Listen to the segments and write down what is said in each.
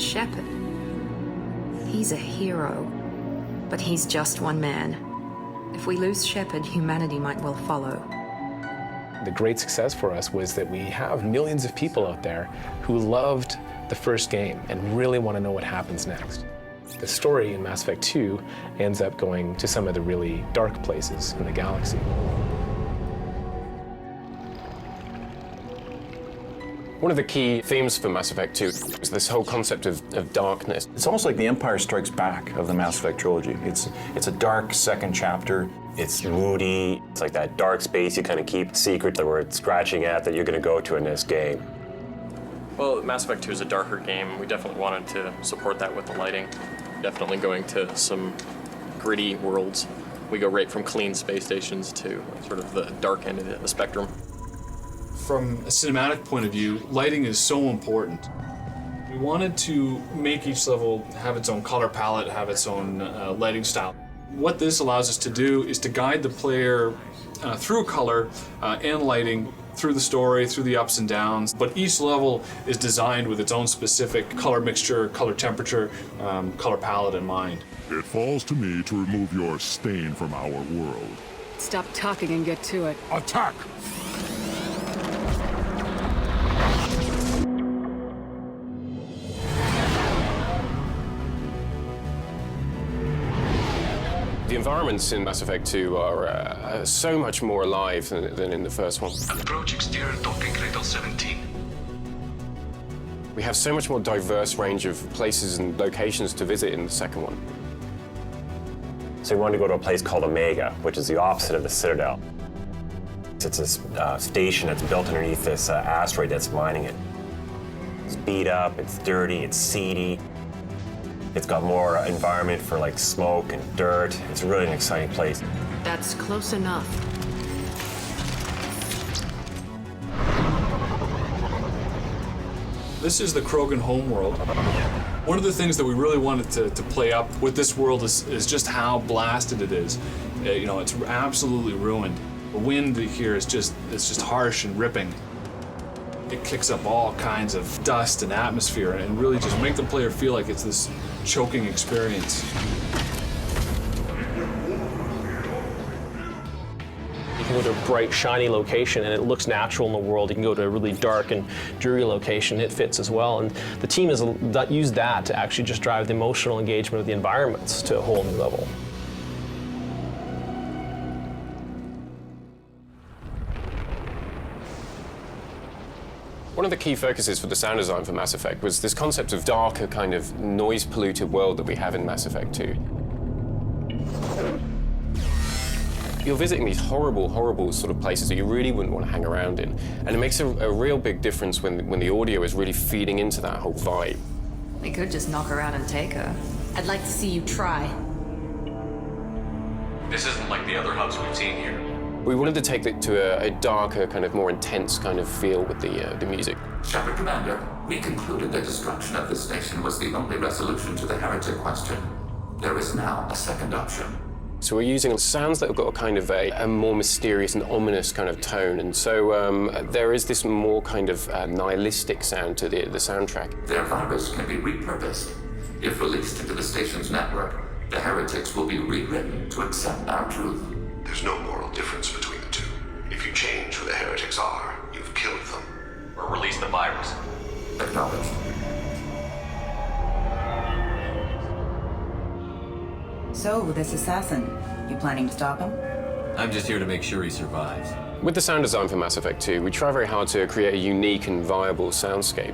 Shepard. He's a hero, but he's just one man. If we lose Shepard, humanity might well follow. The great success for us was that we have millions of people out there who loved the first game and really want to know what happens next. The story in Mass Effect 2 ends up going to some of the really dark places in the galaxy. One of the key themes for Mass Effect 2 is this whole concept of darkness. It's almost like the Empire Strikes Back of the Mass Effect trilogy. It's a dark second chapter. It's moody. It's like that dark space you kind of keep secret that we're scratching at that you're going to go to in this game. Well, Mass Effect 2 is a darker game. We definitely wanted to support that with the lighting. Definitely going to some gritty worlds. We go right from clean space stations to sort of the dark end of the spectrum. From a cinematic point of view, lighting is so important. We wanted to make each level have its own color palette, have its own lighting style. What this allows us to do is to guide the player through color and lighting, through the story, through the ups and downs, but each level is designed with its own specific color mixture, color temperature, color palette in mind. It falls to me to remove your stain from our world. Stop talking and get to it. Attack! The environments in Mass Effect 2 are so much more alive than in the first one. Approach exterior docking cradle 17. We have so much more diverse range of places and locations to visit in the second one. So we wanted to go to a place called Omega, which is the opposite of the Citadel. It's a station that's built underneath this asteroid that's mining it. It's beat up, it's dirty, it's seedy. It's got more environment for like smoke and dirt. It's really an exciting place. That's close enough. This is the Krogan homeworld. One of the things that we really wanted to play up with this world is just how blasted it is. It's absolutely ruined. The wind here is just harsh and ripping. It kicks up all kinds of dust and atmosphere and really just make the player feel like it's this choking experience. You can go to a bright, shiny location and it looks natural in the world. You can go to a really dark and dreary location, it fits as well. And the team has used that to actually just drive the emotional engagement of the environments to a whole new level. One of the key focuses for the sound design for Mass Effect was this concept of darker, kind of noise-polluted world that we have in Mass Effect 2. You're visiting these horrible, horrible sort of places that you really wouldn't want to hang around in. And it makes a real big difference when the audio is really feeding into that whole vibe. We could just knock her out and take her. I'd like to see you try. This isn't like the other hubs we've seen here. We wanted to take it to a darker, kind of more intense kind of feel with the music. Shepard Commander, we concluded the destruction of this station was the only resolution to the heretic question. There is now a second option. So we're using sounds that have got a kind of a more mysterious and ominous kind of tone, and so there is this more kind of nihilistic sound to the soundtrack. Their virus can be repurposed. If released into the station's network, the heretics will be rewritten to accept our truth. There's no moral difference between the two. If you change who the heretics are, you've killed them. Or released the virus. Acknowledged. So, this assassin, you planning to stop him? I'm just here to make sure he survives. With the sound design for Mass Effect 2, we try very hard to create a unique and viable soundscape.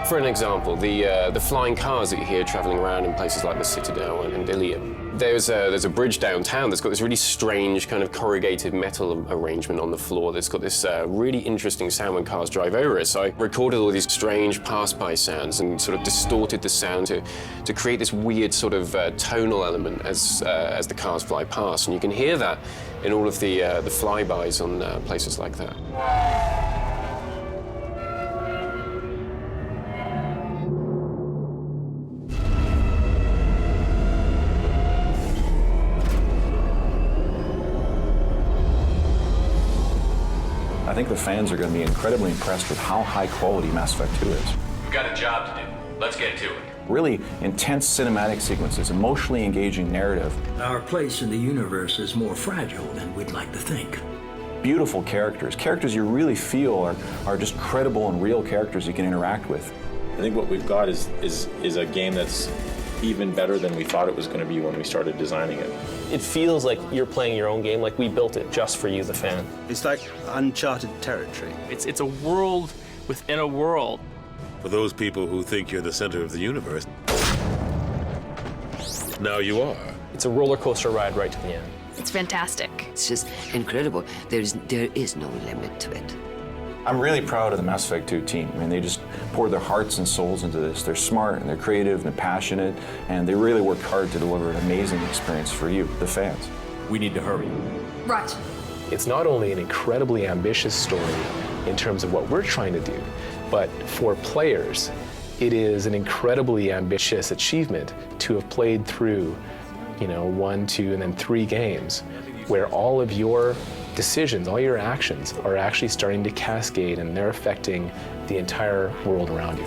For an example, the flying cars that you hear traveling around in places like the Citadel and Ilium. There's a bridge downtown that's got this really strange kind of corrugated metal arrangement on the floor that's got this really interesting sound when cars drive over it. So I recorded all these strange pass-by sounds and sort of distorted the sound to create this weird sort of tonal element as the cars fly past. And you can hear that in all of the flybys on places like that. I think the fans are going to be incredibly impressed with how high quality Mass Effect 2 is. We've got a job to do. Let's get to it. Really intense cinematic sequences, emotionally engaging narrative. Our place in the universe is more fragile than we'd like to think. Beautiful characters, characters you really feel are just credible and real characters you can interact with. I think what we've got is a game that's even better than we thought it was going to be when we started designing it. It feels like you're playing your own game, like we built it just for you, the fan. It's like uncharted territory. It's a world within a world. For those people who think you're the center of the universe, now you are. It's a roller coaster ride right to the end. It's fantastic. It's just incredible. There is no limit to it. I'm really proud of the Mass Effect 2 team. I mean, they just poured their hearts and souls into this. They're smart and they're creative and they're passionate, and they really worked hard to deliver an amazing experience for you, the fans. We need to hurry. Right. It's not only an incredibly ambitious story in terms of what we're trying to do, but for players, it is an incredibly ambitious achievement to have played through, 1, 2, and then 3 games where all of your decisions, all your actions are actually starting to cascade and they're affecting the entire world around you.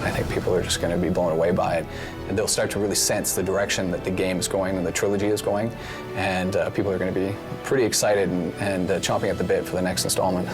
I think people are just going to be blown away by it. And they'll start to really sense the direction that the game is going and the trilogy is going. And people are going to be pretty excited and chomping at the bit for the next installment.